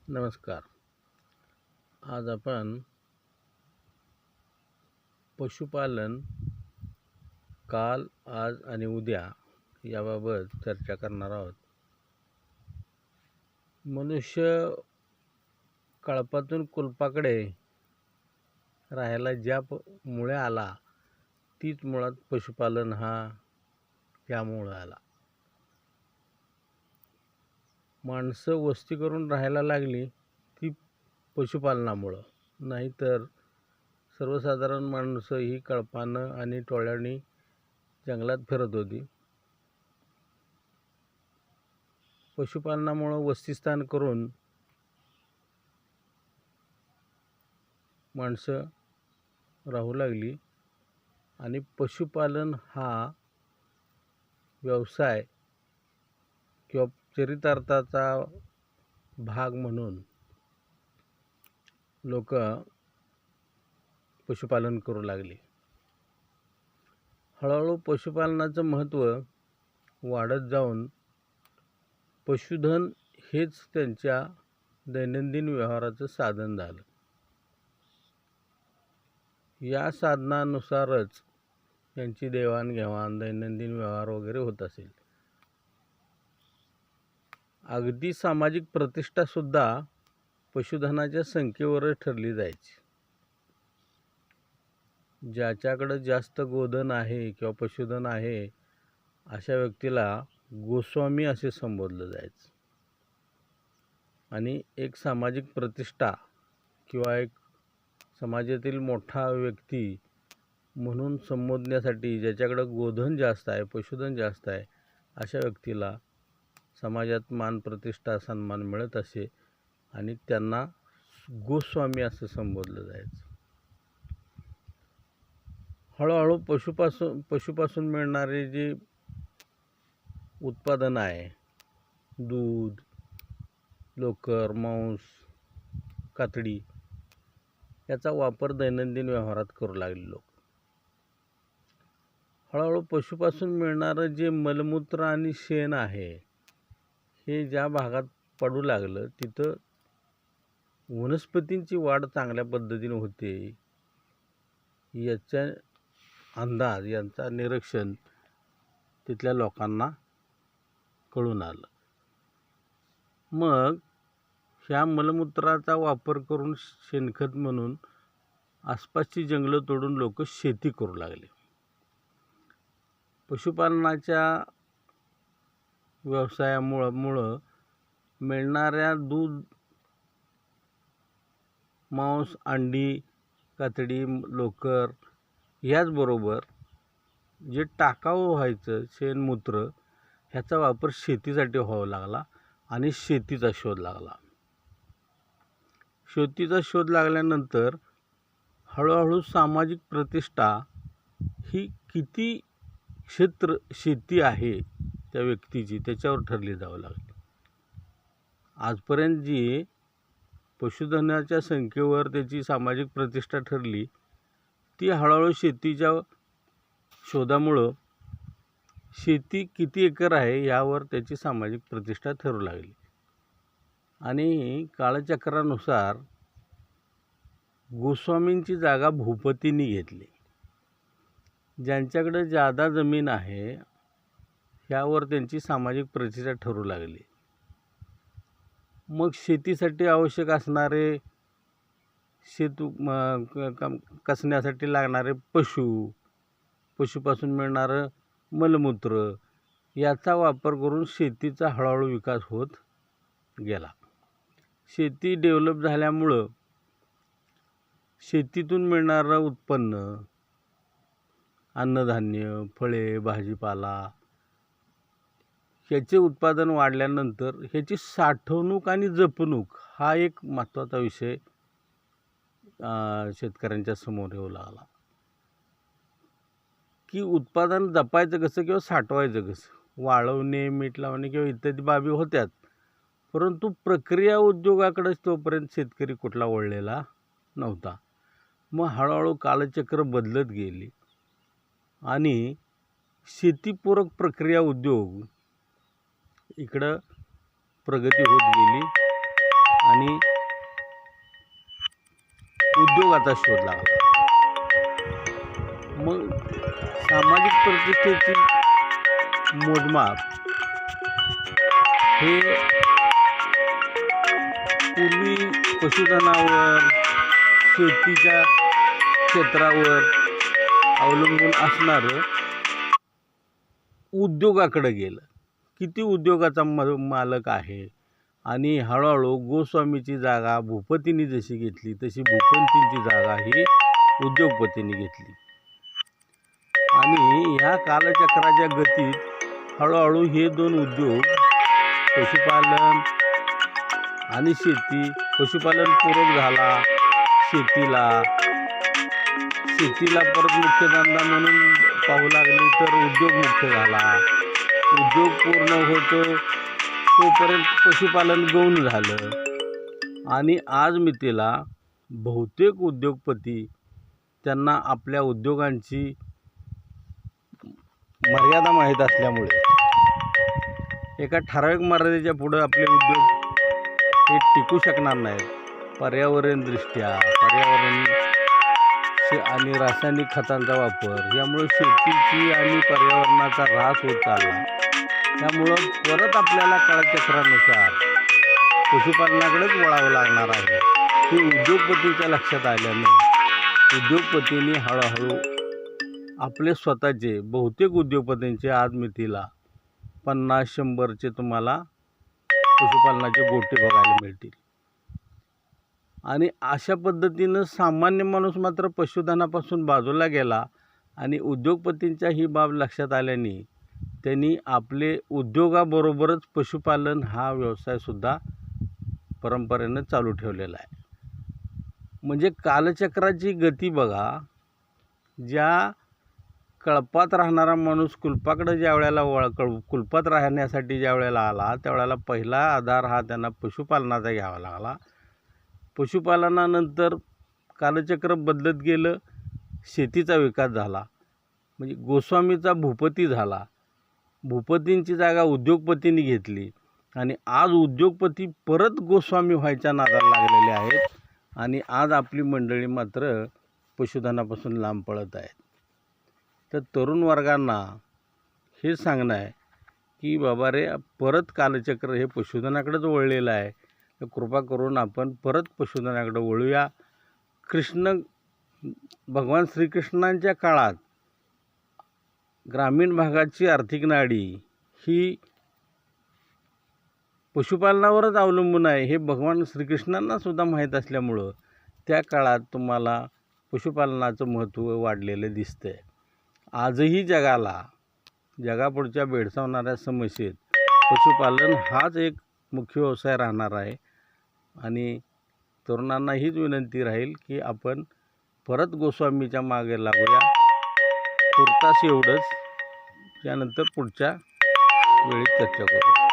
नमस्कार. आज आपण पशुपालन काल, आज आणि उद्या याबाबत चर्चा करणार आहोत. मनुष्य कळपातून कुलपाकडे राहायला ज्या मुळे आला तीच मुळात पशुपालन त्यामुळे आला. माणसं वस्ती करून राहायला लागली ती पशुपालनामुळं, नाहीतर सर्वसाधारण माणसं ही कळपानं आणि टोळ्यांनी जंगलात फिरत होती. पशुपालनामुळं वस्तीस्थान करून माणसं राहू लागली आणि पशुपालन हा व्यवसाय किंवा चरितार्थाचा भाग म्हणून लोक पशुपालन करू लागले. हळूहळू पशुपालनाचं महत्त्व वाढत जाऊन पशुधन हेच त्यांच्या दैनंदिन व्यवहाराचं साधन झालं. या साधनानुसारच त्यांची देवाणघेवाण, दैनंदिन व्यवहार वगैरे होत असेल. अगदी सामाजिक प्रतिष्ठासुद्धा पशुधनाच्या संख्येवरच ठरली जायची. ज्याच्याकडे जास्त गोधन आहे किंवा पशुधन आहे अशा व्यक्तीला गोस्वामी असे संबोधलं जायचं. आणि एक सामाजिक प्रतिष्ठा किंवा एक समाजातील मोठा व्यक्ती म्हणून संबोधण्यासाठी ज्याच्याकडे गोधन जास्त आहे, पशुधन जास्त आहे अशा व्यक्तीला समाजात मान, प्रतिष्ठा, सन्मान मिळत असे आणि त्यांना गोस्वामी असं संबोधलं जायचं. हळूहळू पशुपासून मिळणारे जे उत्पादन आहे, दूध, लोकर, मांस, कातडी, याचा वापर दैनंदिन व्यवहारात करू लागले लोक. हळूहळू पशुपासून मिळणारं जे मलमूत्र आणि शेण आहे हे ज्या भागात पडू लागलं तिथं वनस्पतींची वाढ चांगल्या पद्धतीने होते याचा अंदाज, यांचा निरीक्षण तिथल्या लोकांना कळून आलं. मग ह्या मलमूत्राचा वापर करून शेणखत म्हणून आसपासची जंगलं तोडून लोक शेती करू लागले. पशुपालनाच्या व्यवसायामुळं मिळणाऱ्या दूध, मांस, अंडी, कातडी, लोकर याचबरोबर जे टाकाऊ व्हायचं शेणमूत्र ह्याचा वापर शेतीसाठी व्हावा लागला आणि शेतीचा शोध लागला. शेतीचा शोध लागल्यानंतर हळूहळू सामाजिक प्रतिष्ठा ही किती क्षेत्र शेती आहे त्या व्यक्तीची त्याच्यावर ठरली जावं लागली. आजपर्यंत जी पशुधनाच्या संख्येवर त्याची सामाजिक प्रतिष्ठा ठरली ती हळूहळू शेतीच्या शोधामुळं शेती किती एकर आहे यावर त्याची सामाजिक प्रतिष्ठा ठरू लागली. आणि काळचक्रानुसार गोस्वामींची जागा भूपतींनी घेतली. ज्यांच्याकडे जादा जमीन आहे ह्यावर त्यांची सामाजिक प्रतिष्ठा ठरू लागली. मग शेतीसाठी आवश्यक असणारे कसण्यासाठी लागणारे पशुपासून मिळणारं मलमूत्र याचा वापर करून शेतीचा हळूहळू विकास होत गेला. शेती डेव्हलप झाल्यामुळं शेतीतून मिळणारं उत्पन्न, अन्नधान्य, फळे, भाजीपाला ह्याचे उत्पादन वाढल्यानंतर ह्याची साठवणूक आणि जपणूक हा एक महत्त्वाचा विषय शेतकऱ्यांच्या समोर येऊ लागला. की उत्पादन जपायचं कसं किंवा साठवायचं कसं, वाळवणे, मीठ लावणे किंवा इत्यादी बाबी होत्यात, परंतु प्रक्रिया उद्योगाकडेच तोपर्यंत शेतकरी कुठला वळलेला नव्हता. मग हळूहळू कालचक्र बदलत गेली आणि शेतीपूरक प्रक्रिया उद्योग इकडं प्रगती होत गेली आणि उद्योगाचा शोध लागला. मग सामाजिक प्रतिष्ठेची मोजमाप हे पूर्वी पशुधनावर, शेतीच्या क्षेत्रावर अवलंबून असणारं उद्योगाकडे गेलं. किती उद्योगाचा मालक आहे. आणि हळूहळू गोस्वामीची जागा भूपतींनी जशी घेतली तशी भूपतींची जागा ही उद्योगपतींनी घेतली. आणि ह्या कालचक्राच्या गतीत हळूहळू हे दोन उद्योग, पशुपालन आणि शेती, पशुपालन पूरक झाला शेतीला परत मुख्यधंदा म्हणून पाहू लागले तर उद्योग मुख्य झाला. उद्योग पूर्ण होतो तोपर्यंत पशुपालन गौण झालं. आणि आज मितीला बहुतेक उद्योगपती त्यांना आपल्या उद्योगांची मर्यादा माहीत असल्यामुळे एका ठराविक मर्यादेच्या पुढे आपले उद्योग हे टिकू शकणार नाहीत. पर्यावरणदृष्ट्या आणि रासायनिक खतांचा वापर यामुळे शेतीची आणि पर्यावरणाचा ऱ्हास होत चालला. त्यामुळं परत आपल्याला कालचक्रानुसार पशुपालनाकडेच वळावं लागणार आहे. हे उद्योगपतींच्या लक्षात आल्याने उद्योगपतींनी हळूहळू आपले स्वतःचे, बहुतेक उद्योगपतींचे आज मितीला 50-100चे तुम्हाला पशुपालनाचे गोटे बघायला मिळतील. आणि अशा पद्धतीनं सामान्य माणूस मात्र पशुधनापासून बाजूला गेला. आणि उद्योगपतींच्या ही बाब लक्षात आल्याने त्यांनी आपले उद्योगाबरोबरच पशुपालन हा व्यवसायसुद्धा परंपरेनं चालू ठेवलेला आहे. म्हणजे कालचक्राची गती बघा. ज्या कळपात राहणारा माणूस कुलपाकडे ज्या वेळेला कुलपात राहण्यासाठी ज्या वेळेला आला त्यावेळेला पहिला आधार हा त्यांना पशुपालनाचा घ्यावा लागला. पशुपालनानंतर कालचक्र बदलत गेलं, शेतीचा विकास झाला. म्हणजे गोस्वामीचा भूपती झाला. भूपतींची जागा उद्योगपतींनी घेतली. आणि आज उद्योगपती परत गोस्वामी व्हायच्या नादाला लागलेले आहेत. आणि आज आपली मंडळी मात्र पशुधनापासून लांब पळत आहेत. तर तरुण वर्गांना हे सांगणं आहे की बाबा रे, परत कालचक्र हे पशुधनाकडेच वळलेलं आहे. तर कृपा करून आपण परत पशुधनाकडे वळूया. भगवान श्रीकृष्णांच्या काळात ग्रामीण भागाची आर्थिक नाडी ही पशुपालनावरच अवलंबून आहे हे भगवान श्रीकृष्णांना सुद्धा माहीत असल्यामुळं त्या काळात तुम्हाला पशुपालनाचं महत्त्व वाढलेलं दिसतं आहे. आजही जगापुढच्या भेडसावणाऱ्या समस्येत पशुपालन हाच एक मुख्य व्यवसाय राहणार आहे. आणि तरुणांना हीच विनंती राहील की आपण परत गोस्वामीच्या मागे लागूया. तुर्तास एवढंच. त्यानंतर पुढच्या वेळी चर्चा करू.